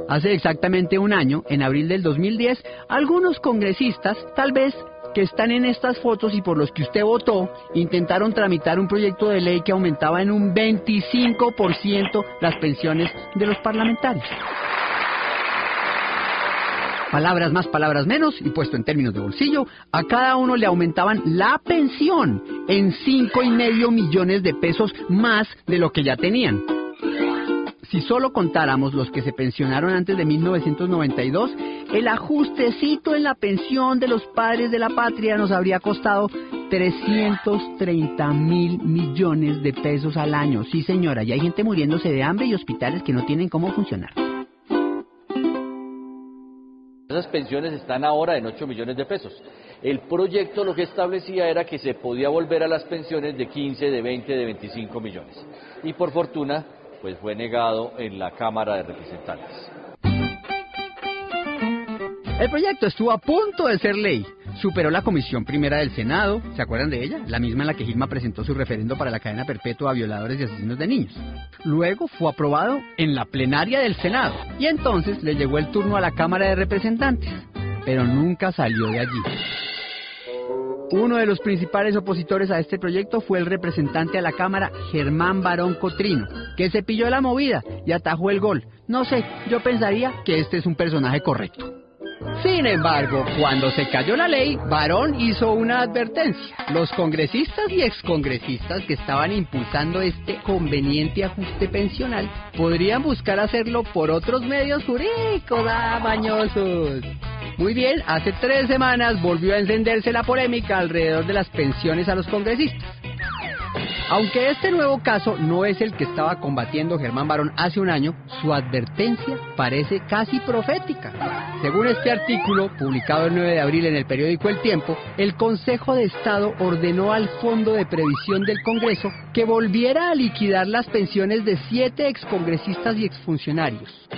Hace exactamente un año, en abril del 2010, algunos congresistas, tal vez que están en estas fotos y por los que usted votó, intentaron tramitar un proyecto de ley que aumentaba en un 25% las pensiones de los parlamentarios. Palabras más, palabras menos, y puesto en términos de bolsillo, a cada uno le aumentaban la pensión en 5,5 millones de pesos más de lo que ya tenían. Si solo contáramos los que se pensionaron antes de 1992, el ajustecito en la pensión de los padres de la patria nos habría costado 330,000 millones de pesos al año. Sí, señora, y hay gente muriéndose de hambre y hospitales que no tienen cómo funcionar. Esas pensiones están ahora en 8 millones de pesos. El proyecto lo que establecía era que se podía volver a las pensiones de 15, de 20, de 25 millones. Y por fortuna, pues fue negado en la Cámara de Representantes. El proyecto estuvo a punto de ser ley. Superó la Comisión Primera del Senado, ¿se acuerdan de ella? La misma en la que Gilma presentó su referendo para la cadena perpetua a violadores y asesinos de niños. Luego fue aprobado en la plenaria del Senado y entonces le llegó el turno a la Cámara de Representantes, pero nunca salió de allí. Uno de los principales opositores a este proyecto fue el representante a la Cámara, Germán Barón Cotrino, que se pilló la movida y atajó el gol. No sé, yo pensaría que este es un personaje correcto. Sin embargo, cuando se cayó la ley, Barón hizo una advertencia. Los congresistas y excongresistas que estaban impulsando este conveniente ajuste pensional podrían buscar hacerlo por otros medios jurídicos, mañosos. Muy bien, hace 3 semanas volvió a encenderse la polémica alrededor de las pensiones a los congresistas. Aunque este nuevo caso no es el que estaba combatiendo Germán Barón hace un año, su advertencia parece casi profética. Según este artículo, publicado el 9 de abril en el periódico El Tiempo, el Consejo de Estado ordenó al Fondo de Previsión del Congreso que volviera a liquidar las pensiones de 7 excongresistas y exfuncionarios.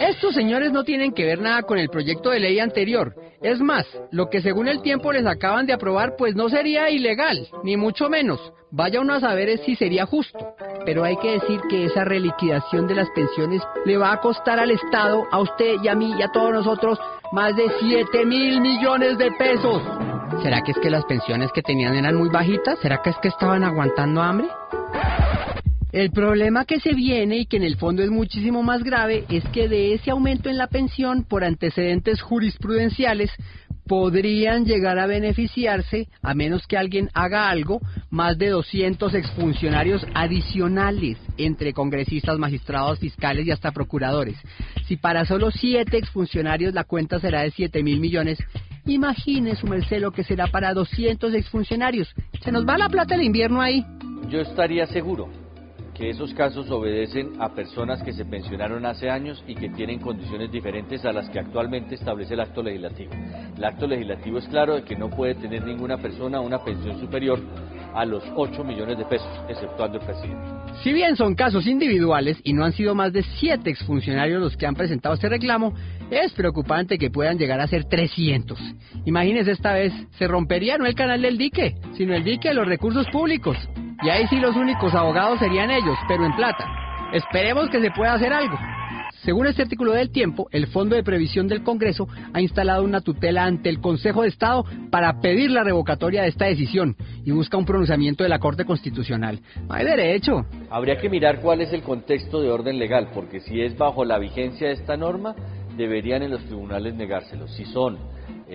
Estos señores no tienen que ver nada con el proyecto de ley anterior. Es más, lo que según El Tiempo les acaban de aprobar, pues no sería ilegal, ni mucho menos. Vaya uno a saber si sería justo. Pero hay que decir que esa reliquidación de las pensiones le va a costar al Estado, a usted y a mí y a todos nosotros, más de 7,000 millones de pesos. ¿Será que es que las pensiones que tenían eran muy bajitas? ¿Será que es que estaban aguantando hambre? El problema que se viene, y que en el fondo es muchísimo más grave, es que de ese aumento en la pensión por antecedentes jurisprudenciales podrían llegar a beneficiarse, a menos que alguien haga algo, más de 200 exfuncionarios adicionales, entre congresistas, magistrados, fiscales y hasta procuradores. Si para solo 7 exfuncionarios la cuenta será de 7,000 millones, imagine su merced lo que será para 200 exfuncionarios. Se nos va la plata del invierno ahí. Yo estaría seguro que esos casos obedecen a personas que se pensionaron hace años y que tienen condiciones diferentes a las que actualmente establece el acto legislativo. El acto legislativo es claro de que no puede tener ninguna persona una pensión superior a los 8 millones de pesos, exceptuando el presidente. Si bien son casos individuales y no han sido más de 7 exfuncionarios los que han presentado este reclamo, es preocupante que puedan llegar a ser 300. Imagínense, esta vez se rompería no el canal del dique, sino el dique de los recursos públicos. Y ahí sí los únicos abogados serían ellos, pero en plata. Esperemos que se pueda hacer algo. Según este artículo del Tiempo, el Fondo de Previsión del Congreso ha instalado una tutela ante el Consejo de Estado para pedir la revocatoria de esta decisión y busca un pronunciamiento de la Corte Constitucional. No hay derecho. Habría que mirar cuál es el contexto de orden legal, porque si es bajo la vigencia de esta norma, deberían en los tribunales negárselo. Si son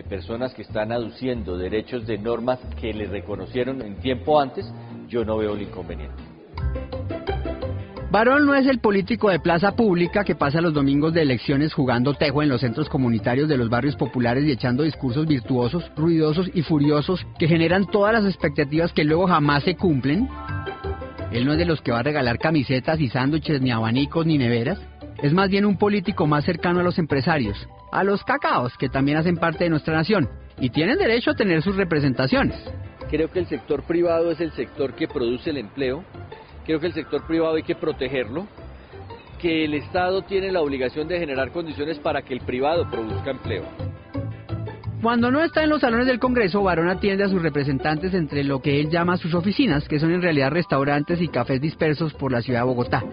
personas que están aduciendo derechos de normas que les reconocieron en tiempo antes, yo no veo el inconveniente. Barón no es el político de plaza pública que pasa los domingos de elecciones jugando tejo en los centros comunitarios de los barrios populares y echando discursos virtuosos, ruidosos y furiosos que generan todas las expectativas que luego jamás se cumplen. Él no es de los que va a regalar camisetas y sándwiches, ni abanicos, ni neveras. Es más bien un político más cercano a los empresarios, a los cacaos, que también hacen parte de nuestra nación y tienen derecho a tener sus representaciones. Creo que el sector privado es el sector que produce el empleo. Creo que el sector privado hay que protegerlo, que el Estado tiene la obligación de generar condiciones para que el privado produzca empleo. Cuando no está en los salones del Congreso, Barón atiende a sus representantes entre lo que él llama sus oficinas, que son en realidad restaurantes y cafés dispersos por la ciudad de Bogotá.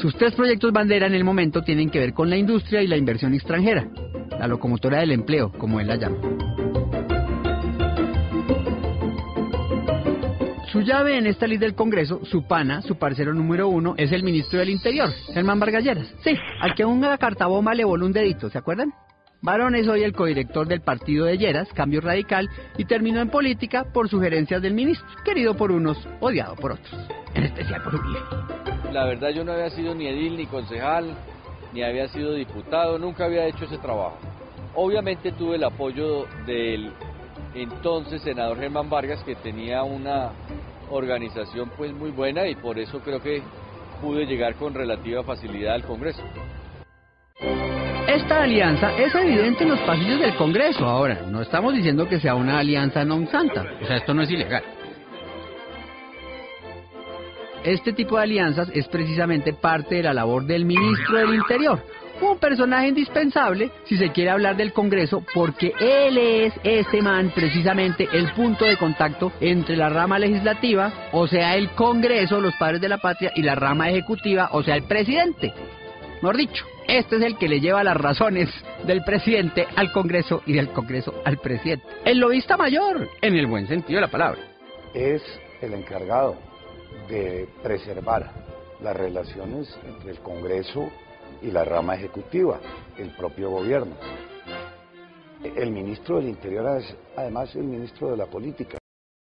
Sus 3 proyectos bandera en el momento tienen que ver con la industria y la inversión extranjera, la locomotora del empleo, como él la llama. Su llave en esta ley del Congreso, su pana, su parcero número 1, es el ministro del Interior, Germán Vargas Lleras. Sí, al que a una cartabomba le voló un dedito, ¿se acuerdan? Varón es hoy el codirector del partido de Lleras, Cambio Radical, y terminó en política por sugerencias del ministro, querido por unos, odiado por otros, en especial por Uribe. La verdad yo no había sido ni edil, ni concejal, ni había sido diputado, nunca había hecho ese trabajo. Obviamente tuve el apoyo del entonces senador Germán Vargas, que tenía una organización pues muy buena, y por eso creo que pude llegar con relativa facilidad al Congreso. Esta alianza es evidente en los pasillos del Congreso. Ahora, no estamos diciendo que sea una alianza non santa, o sea, esto no es ilegal. Este tipo de alianzas es precisamente parte de la labor del ministro del Interior, un personaje indispensable si se quiere hablar del Congreso, porque él es ese man, precisamente el punto de contacto entre la rama legislativa, o sea el Congreso, los padres de la patria, y la rama ejecutiva, o sea el presidente. Mejor dicho, este es el que le lleva las razones del presidente al Congreso y del Congreso al presidente. El lobista mayor, en el buen sentido de la palabra. Es el encargado de preservar las relaciones entre el Congreso y la rama ejecutiva, el propio gobierno. El ministro del Interior es además el ministro de la política.